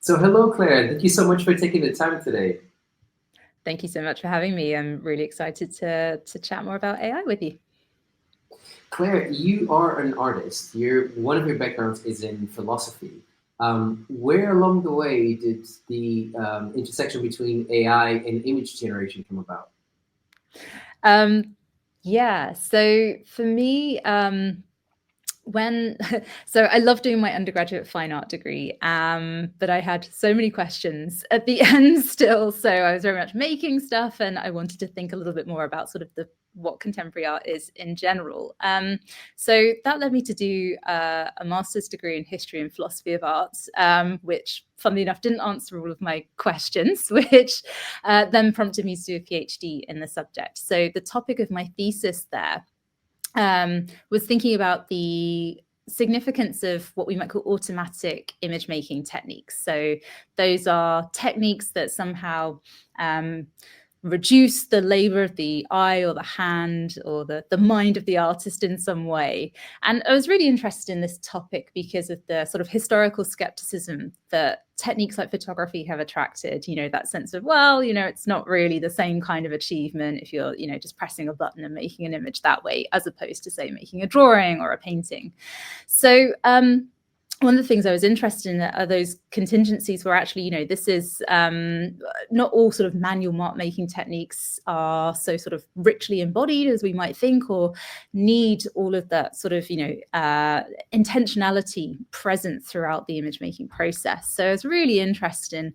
So hello, Claire. Thank you so much for taking the time today. Thank you so much for having me. I'm really excited to chat more about AI with you. Claire, you are an artist. One of your backgrounds is in philosophy. Where along the way did the intersection between AI and image generation come about? Um, yeah, so for me, when so I love doing my undergraduate fine art degree, but I had so many questions at the end still. So I was very much making stuff, and I wanted to think a little bit more about sort of the what contemporary art is in general. So that led me to do a master's degree in history and philosophy of arts, which, funnily enough, didn't answer all of my questions, which then prompted me to do a PhD in the subject. So the topic of my thesis there was thinking about the significance of what we might call automatic image making techniques. So those are techniques that somehow reduce the labor of the eye or the hand or the mind of the artist in some way. And I was really interested in this topic because of the sort of historical skepticism that techniques like photography have attracted, that sense of, well, it's not really the same kind of achievement if you're, just pressing a button and making an image that way, as opposed to, say, making a drawing or a painting. So one of the things I was interested in are those contingencies where actually, this is not all sort of manual mark making techniques are so sort richly embodied as we might think, or need all of that sort of, intentionality present throughout the image making process. So I was really interested in,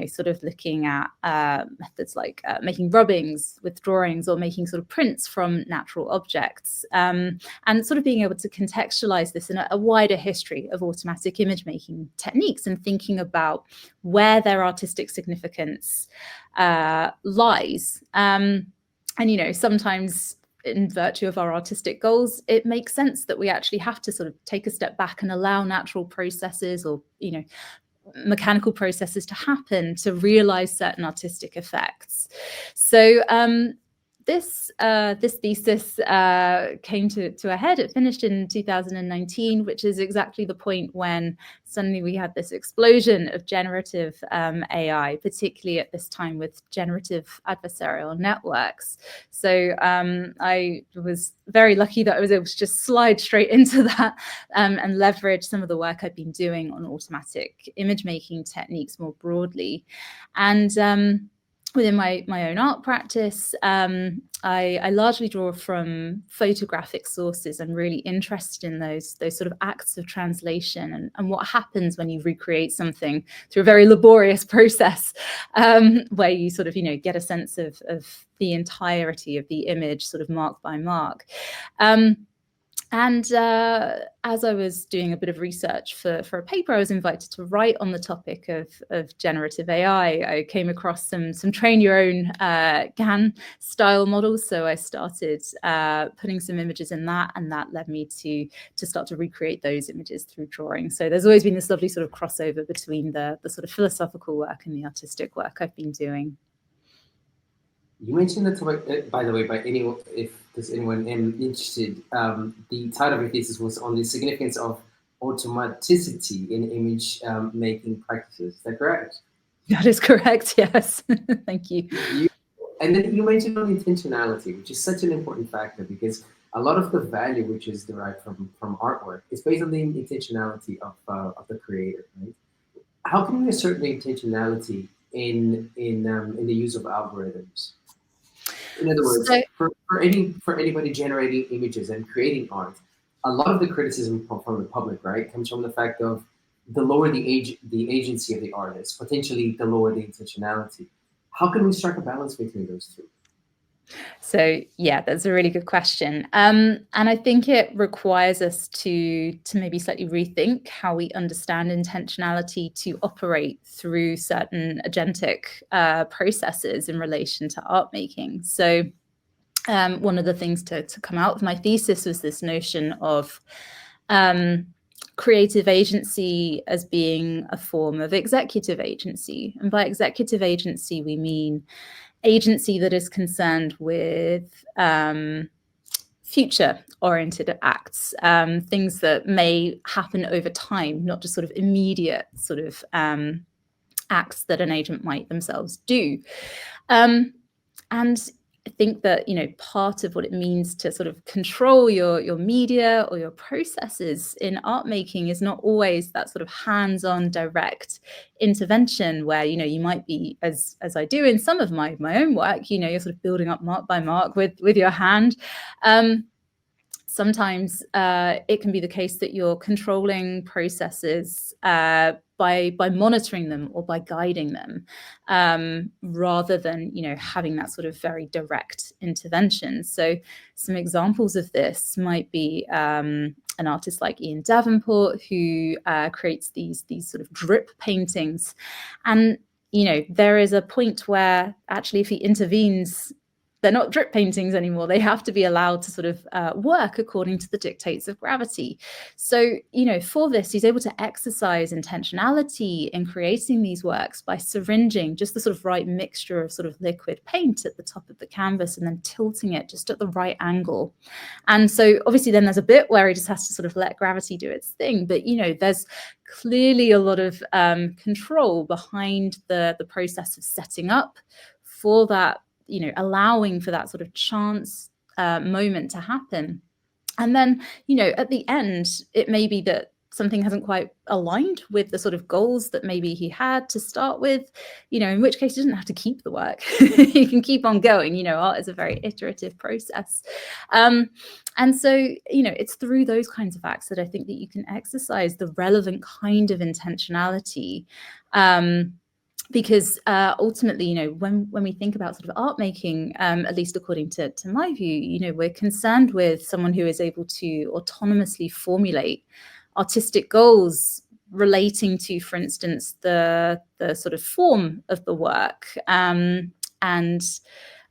sort of looking at methods like making rubbings with drawings or making sort of prints from natural objects, and sort of being able to contextualize this in a wider history of automatic image making techniques and thinking about where their artistic significance lies. And, sometimes in virtue of our artistic goals, it makes sense that we actually have to sort of take a step back and allow natural processes or, mechanical processes to happen to realize certain artistic effects. So this thesis came to a head. It finished in 2019, which is exactly the point when suddenly we had this explosion of generative AI, particularly at this time with generative adversarial networks. So I was very lucky that I was able to just slide straight into that and leverage some of the work I've been doing on automatic image making techniques more broadly. And within my own art practice, I largely draw from photographic sources. I'm really interested in those sort of acts of translation and what happens when you recreate something through a very laborious process, where you sort of, get a sense of the entirety of the image sort of mark by mark. And as I was doing a bit of research for a paper, I was invited to write on the topic of generative AI. I came across some train your own GAN style models. So I started putting some images in that, and that led me to start to recreate those images through drawing. So there's always been this lovely sort of crossover between the sort of philosophical work and the artistic work I've been doing. You mentioned the topic, by the way, by anyone, if there's anyone interested, the title of your thesis was on the significance of automaticity in image making practices. Is that correct? That is correct. Yes. Thank you. And then you mentioned on intentionality, which is such an important factor because a lot of the value which is derived from artwork is based on the intentionality of the creator, right? How can we assert the intentionality in the use of algorithms? In other words, So for anybody generating images and creating art, a lot of the criticism from the public, right, comes from the fact of the lower the agency of the artist, potentially the lower the intentionality. How can we strike a balance between those two? So yeah, that's a really good question, and I think it requires us to maybe slightly rethink how we understand intentionality to operate through certain agentic processes in relation to art making. So one of the things to come out of my thesis was this notion of creative agency as being a form of executive agency, and by executive agency we mean agency that is concerned with future-oriented acts, things that may happen over time, not just sort of immediate sort of acts that an agent might themselves do. And I think that, part of what it means to sort of control your media or your processes in art making is not always that sort of hands-on direct intervention where, you might be, as I do in some of my own work, you're sort of building up mark by mark with your hand. Sometimes it can be the case that you're controlling processes by monitoring them or by guiding them, rather than having that sort of very direct intervention. So some examples of this might be an artist like Ian Davenport, who creates these sort of drip paintings, and there is a point where actually if he intervenes, they're not drip paintings anymore. They have to be allowed to sort of work according to the dictates of gravity. So, for this, he's able to exercise intentionality in creating these works by syringing just the sort of right mixture of sort of liquid paint at the top of the canvas and then tilting it just at the right angle. And so obviously then there's a bit where he just has to sort of let gravity do its thing. But, there's clearly a lot of control behind the process of setting up for that, allowing for that sort of chance moment to happen. And then, at the end, it may be that something hasn't quite aligned with the sort of goals that maybe he had to start with, in which case he doesn't have to keep the work. He can keep on going. Art is a very iterative process. And so, it's through those kinds of acts that I think that you can exercise the relevant kind of intentionality. Because ultimately, when we think about sort of art making, at least according to my view, we're concerned with someone who is able to autonomously formulate artistic goals relating to, for instance, the sort of form of the work, and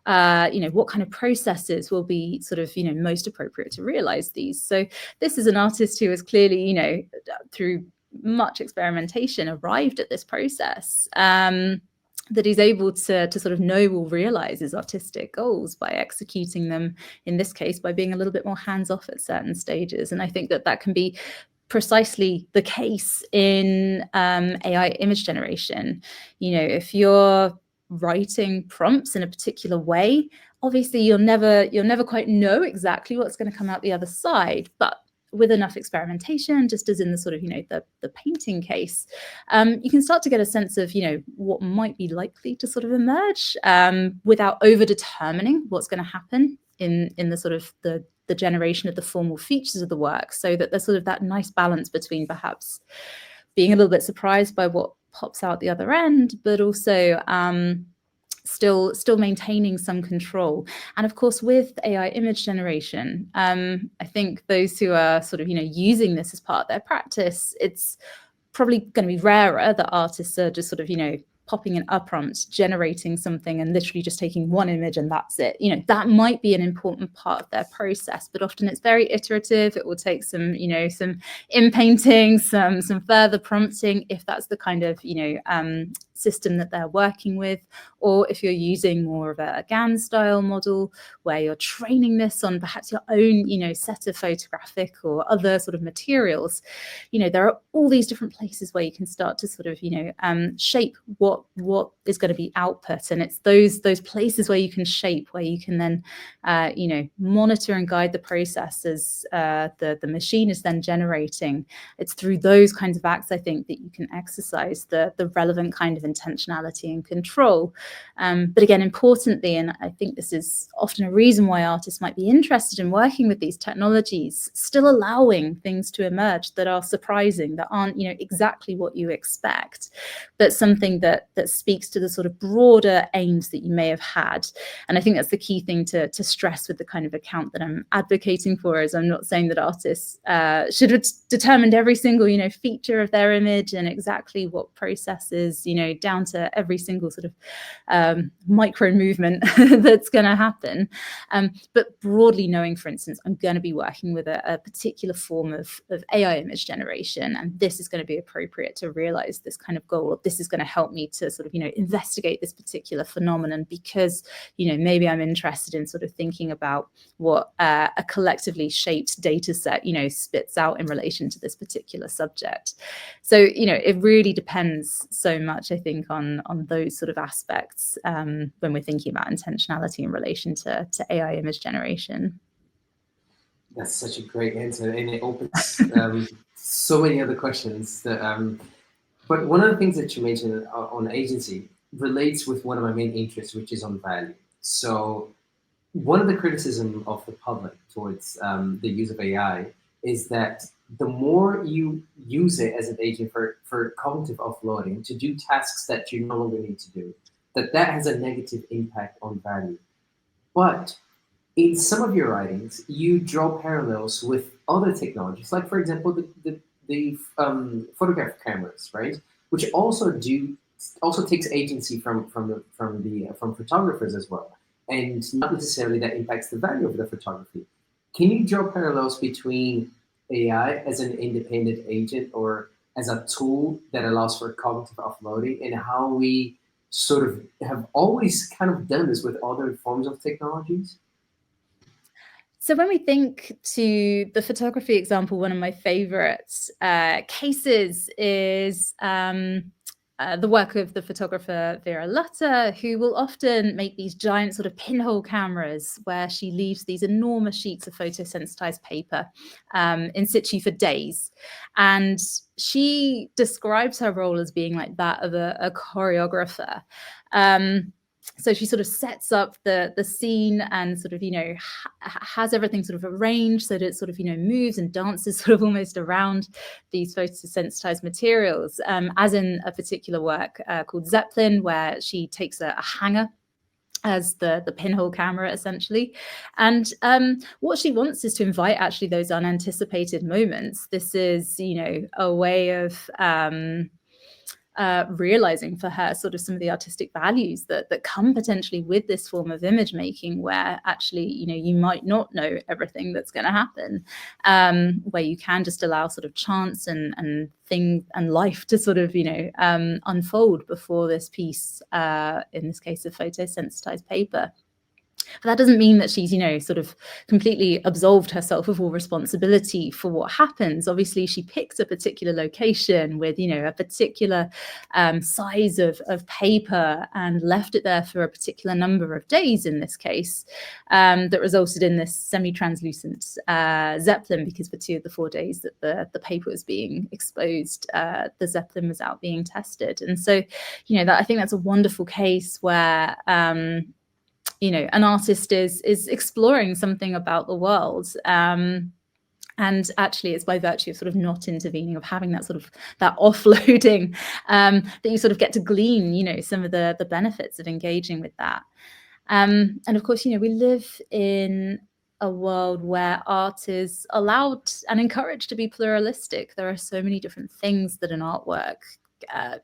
what kind of processes will be sort of, most appropriate to realize these. So this is an artist who is clearly, through much experimentation, arrived at this process that he's able to sort of know will realize his artistic goals by executing them, in this case, by being a little bit more hands-off at certain stages. And I think that can be precisely the case in AI image generation. If you're writing prompts in a particular way, obviously you'll never quite know exactly what's going to come out the other side, but with enough experimentation, just as in the sort of, the painting case, you can start to get a sense of, what might be likely to sort of emerge without over-determining what's going to happen in the sort of the generation of the formal features of the work, so that there's sort of that nice balance between perhaps being a little bit surprised by what pops out the other end, but also still maintaining some control. And of course, with AI image generation, I think those who are sort of, using this as part of their practice, it's probably going to be rarer that artists are just sort of, popping in a prompt, generating something and literally just taking one image and that's it. That might be an important part of their process, but often it's very iterative. It will take some, some in-painting, some further prompting, if that's the kind of, system that they're working with, or if you're using more of a GAN style model where you're training this on perhaps your own, set of photographic or other sort of materials, there are all these different places where you can start to sort of, shape what is going to be output. And it's those places where you can shape, where you can then, monitor and guide the process as the machine is then generating. It's through those kinds of acts, I think, that you can exercise the relevant kind of intentionality and control. But again, importantly, and I think this is often a reason why artists might be interested in working with these technologies, still allowing things to emerge that are surprising, that aren't, exactly what you expect, but something that speaks to the sort of broader aims that you may have had. And I think that's the key thing to stress with the kind of account that I'm advocating for, is I'm not saying that artists should have determined every single, feature of their image and exactly what processes, down to every single sort of micro movement that's going to happen. But broadly knowing, for instance, I'm going to be working with a particular form of AI image generation, and this is going to be appropriate to realize this kind of goal. This is going to help me to sort of, investigate this particular phenomenon because, maybe I'm interested in sort of thinking about what a collectively shaped data set, spits out in relation to this particular subject. So, it really depends so much, I think, on those sort of aspects when we're thinking about intentionality in relation to AI image generation. That's such a great answer, and it opens so many other questions. But one of the things that you mentioned on agency relates with one of my main interests, which is on value. So one of the criticism of the public towards the use of AI is that the more you use it as an agent for cognitive offloading to do tasks that you no longer need to do, that has a negative impact on value. But in some of your writings, you draw parallels with other technologies, like for example, the photograph cameras, right? Which also takes agency from photographers as well, and not necessarily that impacts the value of the photography. Can you draw parallels between AI as an independent agent or as a tool that allows for cognitive offloading, and how we sort of have always kind of done this with other forms of technologies? So when we think to the photography example, one of my favorite cases is the work of the photographer Vera Lutter, who will often make these giant sort of pinhole cameras where she leaves these enormous sheets of photosensitized paper in situ for days. And she describes her role as being like that of a choreographer. So she sort of sets up the scene and sort of, has everything sort of arranged so that it sort of, moves and dances sort of almost around these photosensitized materials, as in a particular work called Zeppelin, where she takes a hanger as the pinhole camera, essentially. And what she wants is to invite actually those unanticipated moments. This is, a way of realizing for her sort of some of the artistic values that come potentially with this form of image making, where actually, you might not know everything that's going to happen, where you can just allow sort of chance and thing and life to sort of, unfold before this piece, in this case of photosensitized paper. But that doesn't mean that she's, sort of completely absolved herself of all responsibility for what happens. Obviously, she picks a particular location with, a particular size of paper and left it there for a particular number of days in this case, that resulted in this semi-translucent Zeppelin, because for 2 of the 4 days that the paper was being exposed, the Zeppelin was out being tested. And so, I think that's a wonderful case where an artist is exploring something about the world, and actually it's by virtue of sort of not intervening, of having that sort of that offloading, that you sort of get to glean some of the benefits of engaging with that. And of course, we live in a world where art is allowed and encouraged to be pluralistic. There are so many different things that an artwork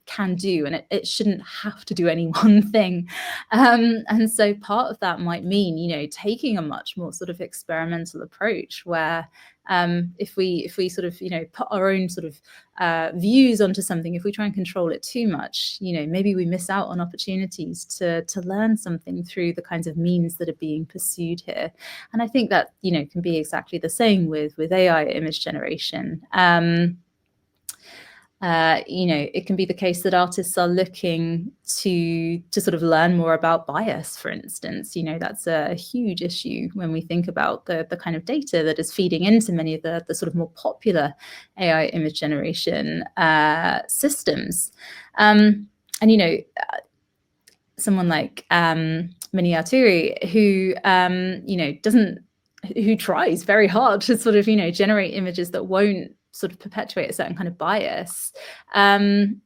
can do, and it shouldn't have to do any one thing. And so part of that might mean, taking a much more sort of experimental approach, where if we sort of, put our own sort of views onto something, if we try and control it too much, maybe we miss out on opportunities to learn something through the kinds of means that are being pursued here. And I think that, can be exactly the same with AI image generation. It can be the case that artists are looking to sort of learn more about bias, for instance. That's a huge issue when we think about the kind of data that is feeding into many of the sort of more popular AI image generation systems. Someone like Mini Arturi, who tries very hard to sort of, generate images that won't sort of perpetuate a certain kind of bias, and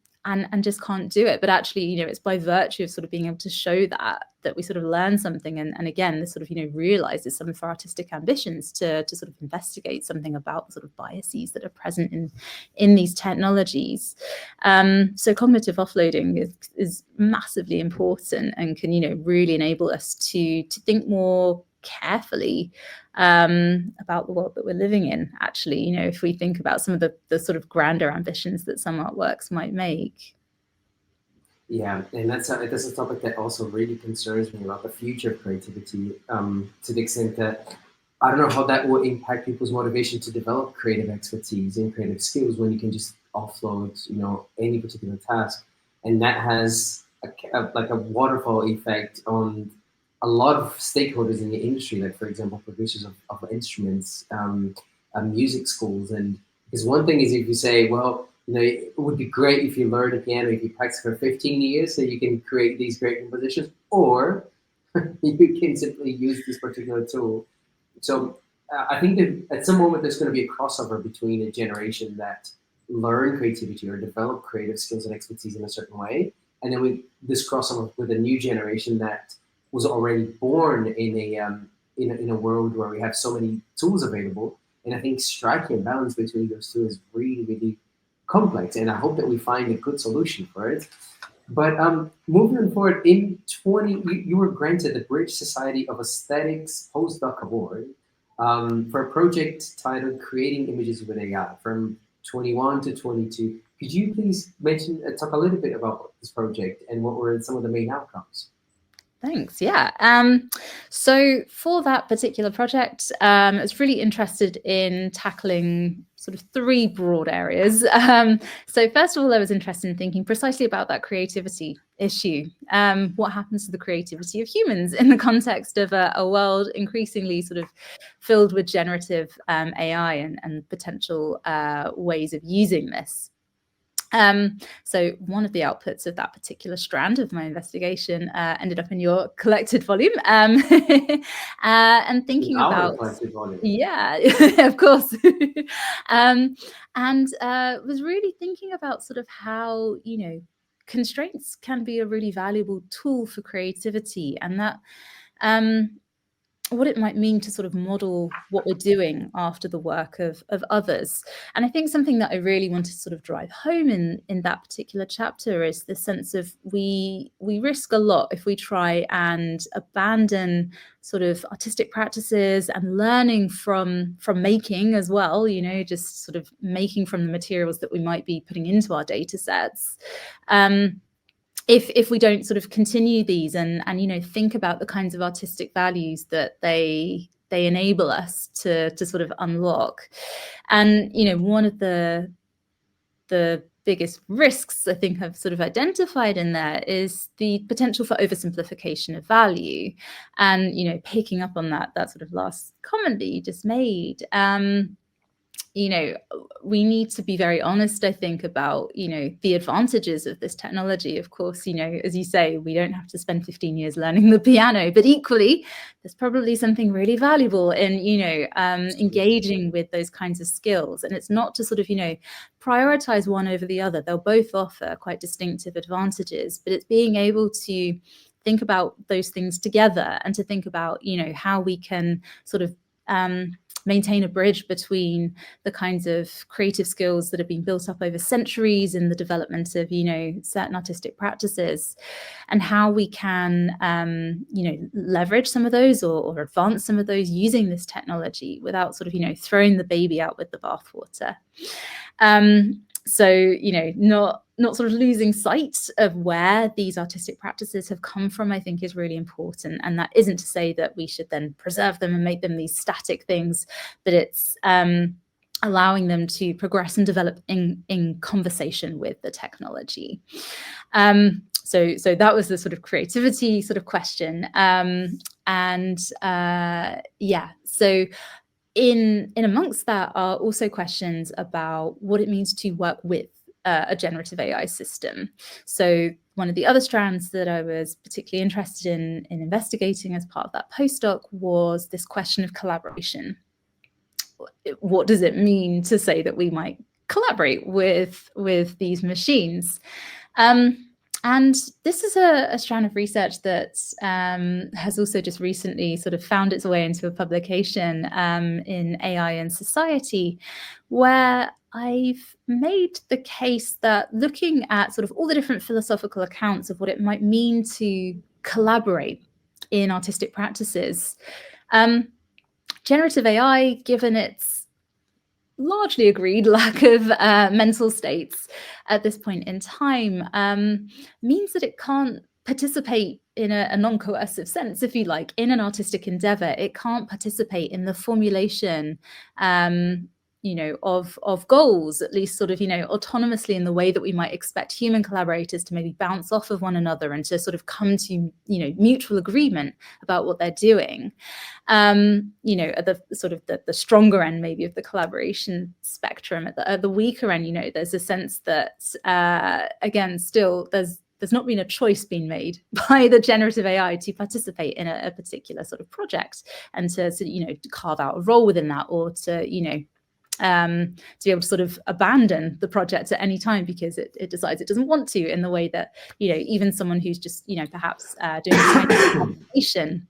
just can't do it. But actually, it's by virtue of sort of being able to show that we sort of learn something, and again, this sort of, realizes some of our artistic ambitions to sort of investigate something about the sort of biases that are present in these technologies. So cognitive offloading is massively important, and can, really enable us to think more carefully about the world that we're living in. Actually, if we think about some of the sort of grander ambitions that some artworks might make. Yeah, and that's a topic that also really concerns me about the future of creativity. To the extent that I don't know how that will impact people's motivation to develop creative expertise and creative skills when you can just offload, any particular task, and that has like a waterfall effect on a lot of stakeholders in the industry, like for example, producers of instruments, music schools, and because one thing is if you say, well, it would be great if you learn the piano if you practice for 15 years so you can create these great compositions, or you can simply use this particular tool. So I think that at some moment there's going to be a crossover between a generation that learn creativity or develop creative skills and expertise in a certain way, and then with this crossover with a new generation that was already born in a world where we have so many tools available. And I think striking a balance between those two is really, really complex. And I hope that we find a good solution for it. But moving forward, in 20, you were granted the British Society of Aesthetics Postdoc Award for a project titled Creating Images with AI from 21 to 22. Could you please talk a little bit about this project and what were some of the main outcomes? Thanks. Yeah. So for that particular project, I was really interested in tackling sort of three broad areas. So first of all, I was interested in thinking precisely about that creativity issue. What happens to the creativity of humans in the context of a world increasingly sort of filled with generative AI and potential ways of using this? So one of the outputs of that particular strand of my investigation ended up in your collected volume, and In thinking our about, collective volume. yeah, of course, and was really thinking about sort of how constraints can be a really valuable tool for creativity, and that what it might mean to sort of model what we're doing after the work of others. And I think something that I really want to sort of drive home in that particular chapter is the sense of we risk a lot if we try and abandon sort of artistic practices and learning from making as well, just sort of making from the materials that we might be putting into our data sets. If we don't sort of continue these and think about the kinds of artistic values that they enable us to sort of unlock. And one of the biggest risks I think I've sort of identified in there is the potential for oversimplification of value. And picking up on that sort of last comment that you just made, we need to be very honest, I think, about, the advantages of this technology. Of course, as you say, we don't have to spend 15 years learning the piano, but equally, there's probably something really valuable in, engaging with those kinds of skills. And it's not to sort of, prioritize one over the other. They'll both offer quite distinctive advantages, but it's being able to think about those things together and to think about, how we can sort of maintain a bridge between the kinds of creative skills that have been built up over centuries in the development of, certain artistic practices, and how we can, leverage some of those or advance some of those using this technology without sort of, throwing the baby out with the bathwater. So, not sort of losing sight of where these artistic practices have come from, I think is really important. And that isn't to say that we should then preserve them and make them these static things, but it's allowing them to progress and develop in conversation with the technology. So that was the sort of creativity sort of question. So in amongst that are also questions about what it means to work with a generative AI system. So one of the other strands that I was particularly interested in investigating as part of that postdoc was this question of collaboration. What does it mean to say that we might collaborate with these machines? And this is a strand of research that has also just recently sort of found its way into a publication in AI and Society, where I've made the case that looking at sort of all the different philosophical accounts of what it might mean to collaborate in artistic practices, generative AI, given its largely agreed lack of mental states at this point in time means that it can't participate in a non-coercive sense, if you like, in an artistic endeavor. It can't participate in the formulation of goals, at least sort of, autonomously, in the way that we might expect human collaborators to maybe bounce off of one another and to sort of come to, mutual agreement about what they're doing. At the sort of the stronger end maybe of the collaboration spectrum. At the weaker end, there's a sense that, again, still there's not been a choice being made by the generative AI to participate in a particular sort of project and to carve out a role within that, or to be able to sort of abandon the project at any time because it decides it doesn't want to, in the way that even someone who's just perhaps doing collaboration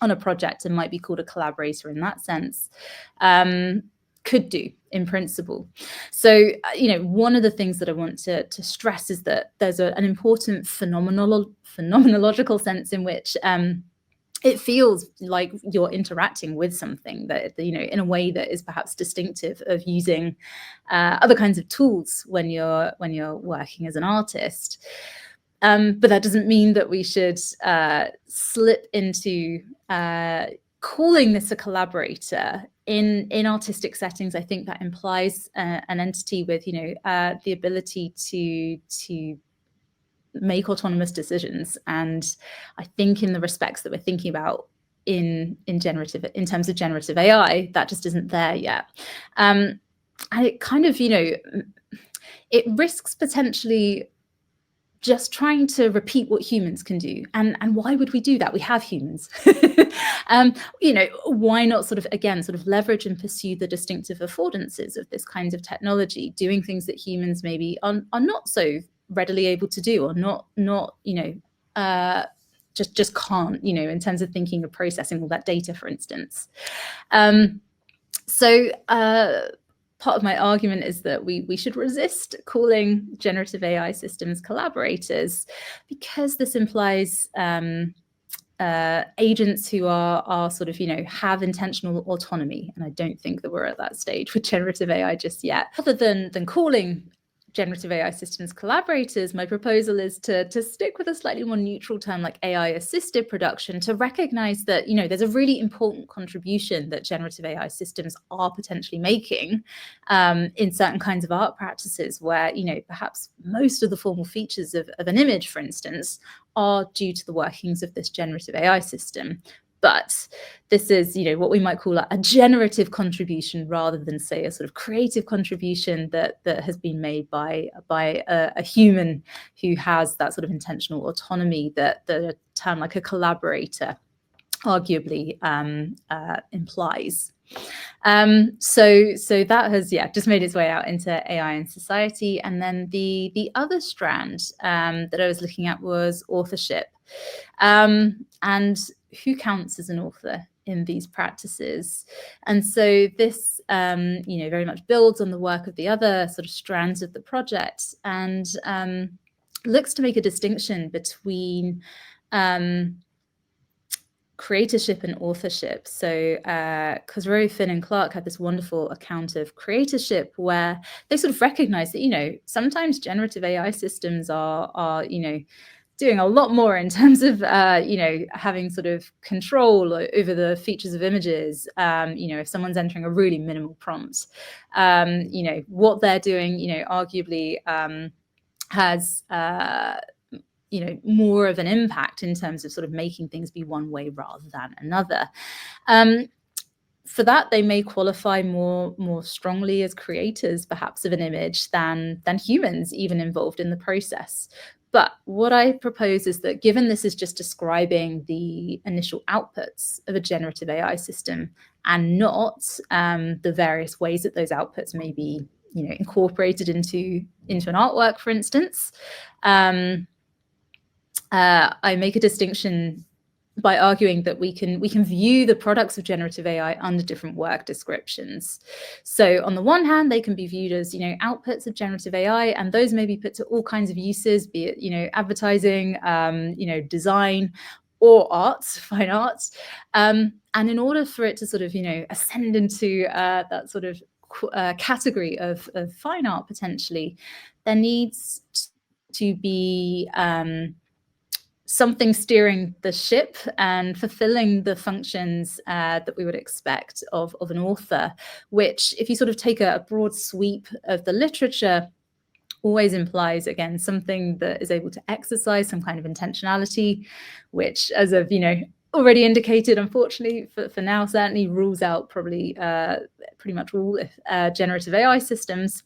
on a project and might be called a collaborator in that sense could do in principle. So one of the things that I want to stress is that there's an important phenomenological sense in which it feels like you're interacting with something that, in a way that is perhaps distinctive of using other kinds of tools when you're working as an artist. But that doesn't mean that we should slip into calling this a collaborator in artistic settings. I think that implies an entity with, the ability to make autonomous decisions. And I think in the respects that we're thinking about in terms of generative AI, that just isn't there yet. And it kind of, it risks potentially just trying to repeat what humans can do. And why would we do that? We have humans. Why not sort of leverage and pursue the distinctive affordances of this kind of technology, doing things that humans maybe are not so readily able to do, or not just can't, in terms of thinking of processing all that data, for instance. So part of my argument is that we should resist calling generative AI systems collaborators, because this implies agents who are sort of, have intentional autonomy. And I don't think that we're at that stage with generative AI just yet. Other than calling generative AI systems collaborators, my proposal is to stick with a slightly more neutral term like AI assisted production, to recognize that there's a really important contribution that generative AI systems are potentially making in certain kinds of art practices, where perhaps most of the formal features of an image, for instance, are due to the workings of this generative AI system. But this is, what we might call a generative contribution, rather than, say, a sort of creative contribution that has been made by a human who has that sort of intentional autonomy that a term like a collaborator arguably implies. So that has just made its way out into AI and society. And then the other strand that I was looking at was authorship, and who counts as an author in these practices. And so this very much builds on the work of the other sort of strands of the project, and looks to make a distinction between creatorship and authorship. So Cosroe, Finn and Clark had this wonderful account of creatorship, where they sort of recognize that sometimes generative AI systems are doing a lot more in terms of having sort of control over the features of images. If someone's entering a really minimal prompt, what they're doing arguably has more of an impact in terms of sort of making things be one way rather than another. For that, they may qualify more strongly as creators, perhaps, of an image than humans even involved in the process. But what I propose is that, given this is just describing the initial outputs of a generative AI system, and not the various ways that those outputs may be incorporated into an artwork, for instance, I make a distinction by arguing that we can view the products of generative AI under different work descriptions. So on the one hand, they can be viewed as outputs of generative AI, and those may be put to all kinds of uses, be it advertising, design, or arts, fine arts. And in order for it to sort of ascend into that sort of category of fine art potentially, there needs to be something steering the ship and fulfilling the functions that we would expect of an author, which, if you sort of take a broad sweep of the literature, always implies, again, something that is able to exercise some kind of intentionality, which, as I've already indicated, unfortunately for now, certainly rules out probably pretty much all generative AI systems.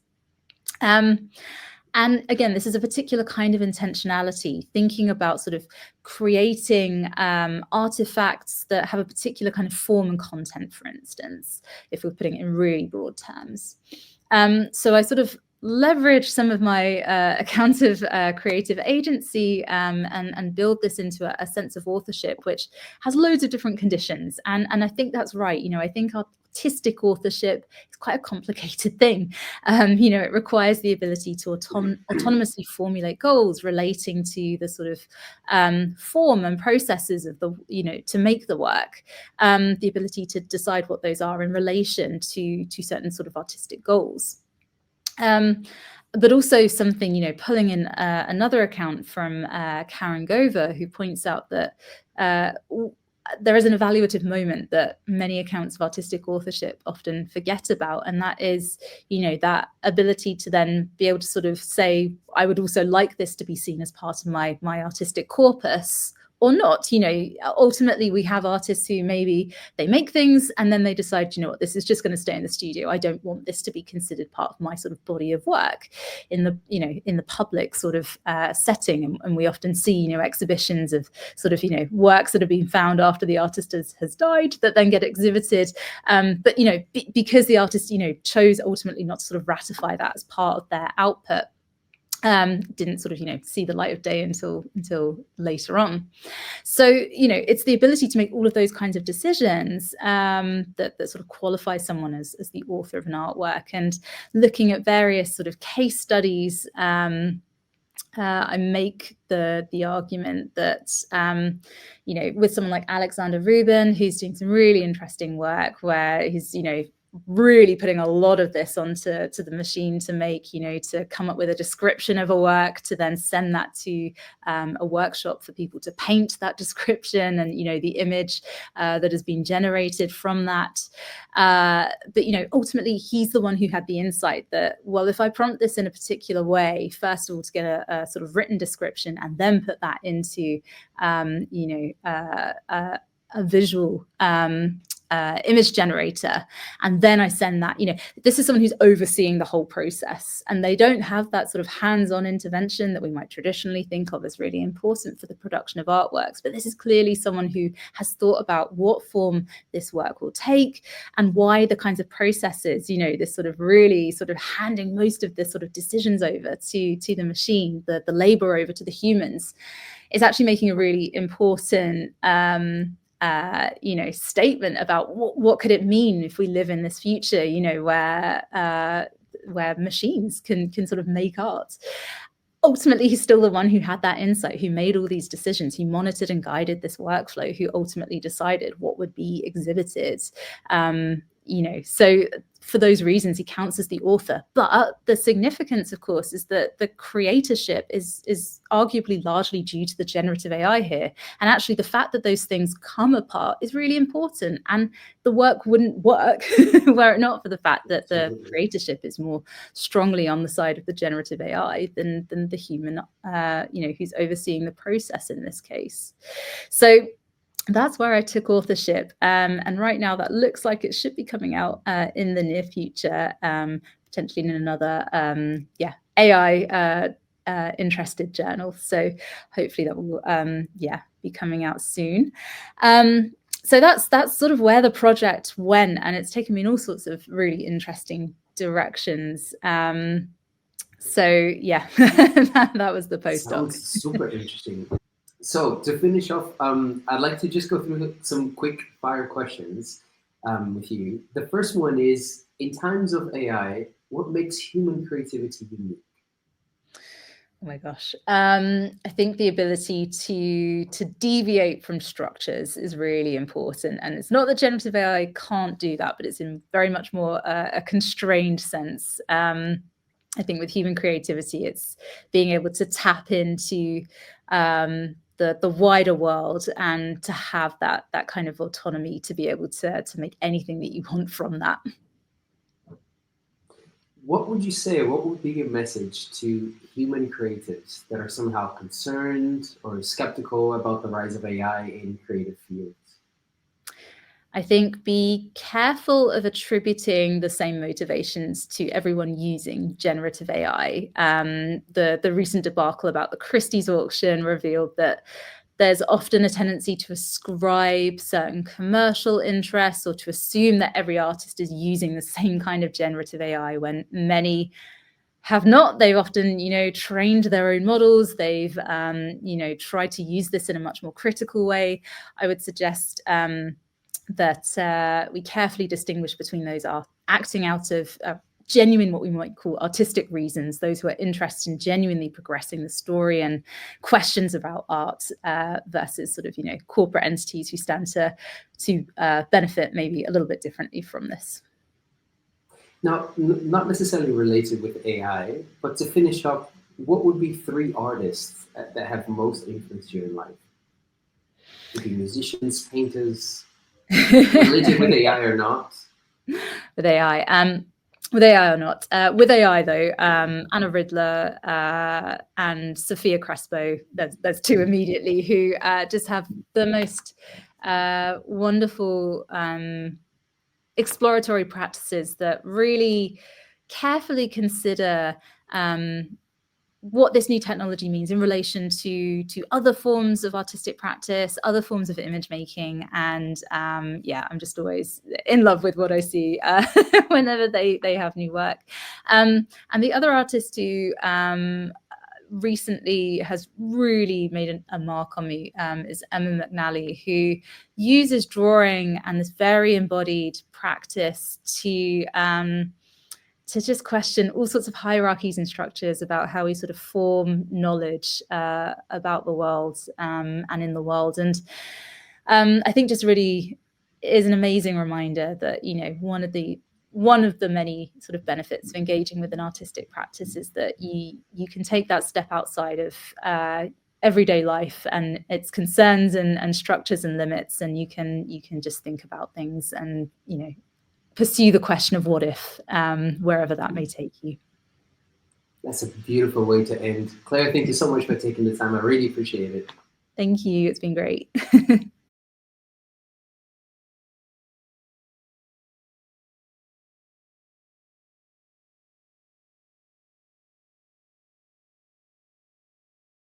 And again, this is a particular kind of intentionality, thinking about sort of creating artifacts that have a particular kind of form and content, for instance, if we're putting it in really broad terms. So I sort of leverage some of my account of creative agency and build this into a sense of authorship, which has loads of different conditions. And I think that's right. I think artistic authorship is quite a complicated thing. It requires the ability to autonomously formulate goals relating to the sort of form and processes of the, to make the work, the ability to decide what those are in relation to certain sort of artistic goals. But also something, pulling in another account from Karen Gover, who points out that there is an evaluative moment that many accounts of artistic authorship often forget about, and that is, that ability to then be able to sort of say, I would also like this to be seen as part of my artistic corpus, or not. Ultimately we have artists who maybe they make things and then they decide, what, this is just going to stay in the studio. I don't want this to be considered part of my sort of body of work in the, in the public sort of setting. And we often see, exhibitions of sort of, works that have been found after the artist has died that then get exhibited. But, because the artist, chose ultimately not to sort of ratify that as part of their output, didn't sort of, see the light of day until later on. So, it's the ability to make all of those kinds of decisions that sort of qualify someone as the author of an artwork. And looking at various sort of case studies, I make the argument that, with someone like Alexander Rubin, who's doing some really interesting work where he's, really putting a lot of this onto the machine to make, to come up with a description of a work, to then send that to a workshop for people to paint that description and, the image that has been generated from that. But, ultimately he's the one who had the insight that, well, if I prompt this in a particular way, first of all, to get a sort of written description and then put that into, a visual image generator, and then I send that, this is someone who's overseeing the whole process, and they don't have that sort of hands-on intervention that we might traditionally think of as really important for the production of artworks. But this is clearly someone who has thought about what form this work will take and why the kinds of processes, this sort of really sort of handing most of the sort of decisions over to the machine, the labor over to the humans, is actually making a really important statement about what could it mean if we live in this future, where machines can sort of make art. Ultimately, he's still the one who had that insight, who made all these decisions, who monitored and guided this workflow, who ultimately decided what would be exhibited. So for those reasons, he counts as the author. But the significance, of course, is that the creatorship is arguably largely due to the generative AI here. And actually, the fact that those things come apart is really important. And the work wouldn't work were it not for the fact that the creatorship is more strongly on the side of the generative AI than the human, who's overseeing the process in this case. So that's where I took authorship. And right now that looks like it should be coming out in the near future, potentially in another AI interested journal. So hopefully that will be coming out soon. So that's sort of where the project went, and it's taken me in all sorts of really interesting directions. So yeah, that was the postdoc. Sounds super interesting. So to finish off, I'd like to just go through some quick fire questions with you. The first one is, in times of AI, what makes human creativity unique? Oh my gosh. I think the ability to deviate from structures is really important. And it's not that generative AI can't do that, but it's in very much more a constrained sense. I think with human creativity, it's being able to tap into the wider world and to have that kind of autonomy to be able to make anything that you want from that. What would you say, what would be your message to human creatives that are somehow concerned or skeptical about the rise of AI in creative fields? I think be careful of attributing the same motivations to everyone using generative AI. The recent debacle about the Christie's auction revealed that there's often a tendency to ascribe certain commercial interests or to assume that every artist is using the same kind of generative AI when many have not. They've often, trained their own models. They've, tried to use this in a much more critical way. I would suggest that we carefully distinguish between those are acting out of genuine, what we might call artistic reasons, those who are interested in genuinely progressing the story and questions about art versus sort of, corporate entities who stand to benefit maybe a little bit differently from this. Now, not necessarily related with AI, but to finish up, what would be three artists that have most influenced you in life? Could be musicians, painters, related with AI or not? With AI. With AI or not. With AI, though, Anna Ridler and Sophia Crespo, there's two immediately who just have the most wonderful exploratory practices that really carefully consider what this new technology means in relation to other forms of artistic practice, other forms of image making. And I'm just always in love with what I see whenever they have new work. And the other artist who recently has really made a mark on me is Emma McNally, who uses drawing and this very embodied practice to just question all sorts of hierarchies and structures about how we sort of form knowledge about the world and in the world. And I think just really is an amazing reminder that, one of the many sort of benefits of engaging with an artistic practice is that you can take that step outside of everyday life and its concerns and structures and limits, and you can just think about things and, pursue the question of what if, wherever that may take you. That's a beautiful way to end. Claire, thank you so much for taking the time. I really appreciate it. Thank you. It's been great.